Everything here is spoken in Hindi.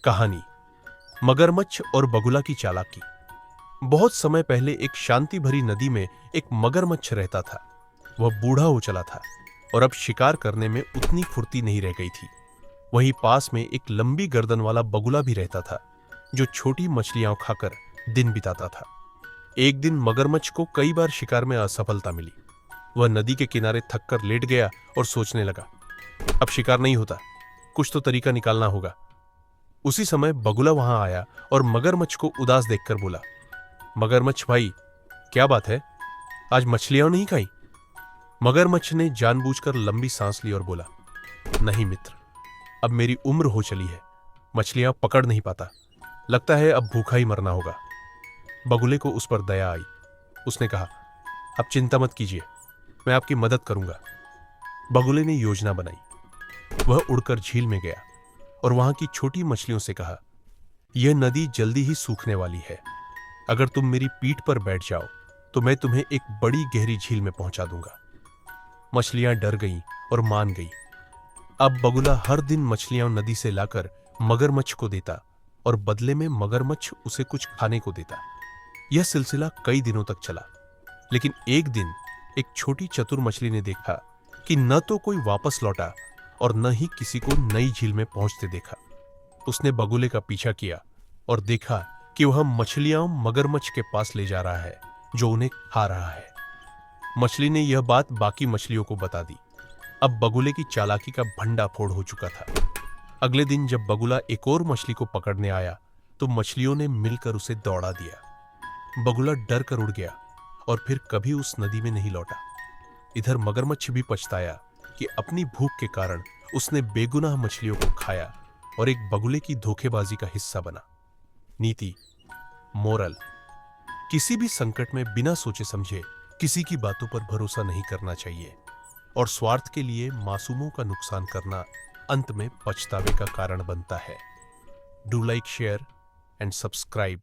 कहानी मगरमच्छ और बगुला की चालाकी। बहुत समय पहले एक शांति भरी नदी में एक मगरमच्छ रहता था। वह बूढ़ा हो चला था और अब शिकार करने में उतनी फुर्ती नहीं रह गई थी। वहीं पास में एक लंबी गर्दन वाला बगुला भी रहता था, जो छोटी मछलियां खाकर दिन बिताता था। एक दिन मगरमच्छ को कई बार शिकार में असफलता मिली। वह नदी के किनारे थककर लेट गया और सोचने लगा, अब शिकार नहीं होता, कुछ तो तरीका निकालना होगा। उसी समय बगुला वहां आया और मगरमच्छ को उदास देखकर बोला, मगरमच्छ भाई, क्या बात है, आज मछलियां नहीं खाई? मगरमच्छ ने जानबूझकर लंबी सांस ली और बोला, नहीं मित्र, अब मेरी उम्र हो चली है, मछलियां पकड़ नहीं पाता, लगता है अब भूखा ही मरना होगा। बगुले को उस पर दया आई। उसने कहा, अब चिंता मत कीजिए, मैं आपकी मदद करूंगा। बगुले ने योजना बनाई। वह उड़कर झील में गया और वहां की छोटी मछलियों से कहा, यह नदी जल्दी ही सूखने वाली है, अगर तुम मेरी पीठ पर बैठ जाओ तो मैं तुम्हें एक बड़ी गहरी झील में पहुंचा दूंगा। मछलियां डर गईं और मान गईं। अब बगुला हर दिन मछलियां नदी से लाकर मगरमच्छ को देता और बदले में मगरमच्छ उसे कुछ खाने को देता। यह सिलसिला कई दिनों तक चला, लेकिन एक दिन एक छोटी चतुर मछली ने देखा कि न तो कोई वापस लौटा और न ही किसी को नई झील में पहुंचते देखा। उसने बगुले का पीछा किया और देखा कि वह मछलियां मगरमच्छ के पास ले जा रहा है, जो उन्हें खा रहा है। मछली ने यह बात बाकी मछलियों को बता दी। अब बगुले की चालाकी का भंडाफोड़ हो चुका था। अगले दिन जब बगुला एक और मछली को पकड़ने आया तो मछलियों ने मिलकर उसे दौड़ा दिया। बगुला डर कर उड़ गया और फिर कभी उस नदी में नहीं लौटा। इधर मगरमच्छ भी पछताया कि अपनी भूख के कारण उसने बेगुनाह मछलियों को खाया और एक बगुले की धोखेबाजी का हिस्सा बना। नीति, मोरल, किसी भी संकट में बिना सोचे समझे किसी की बातों पर भरोसा नहीं करना चाहिए और स्वार्थ के लिए मासूमों का नुकसान करना अंत में पछतावे का कारण बनता है। Do like, share and subscribe.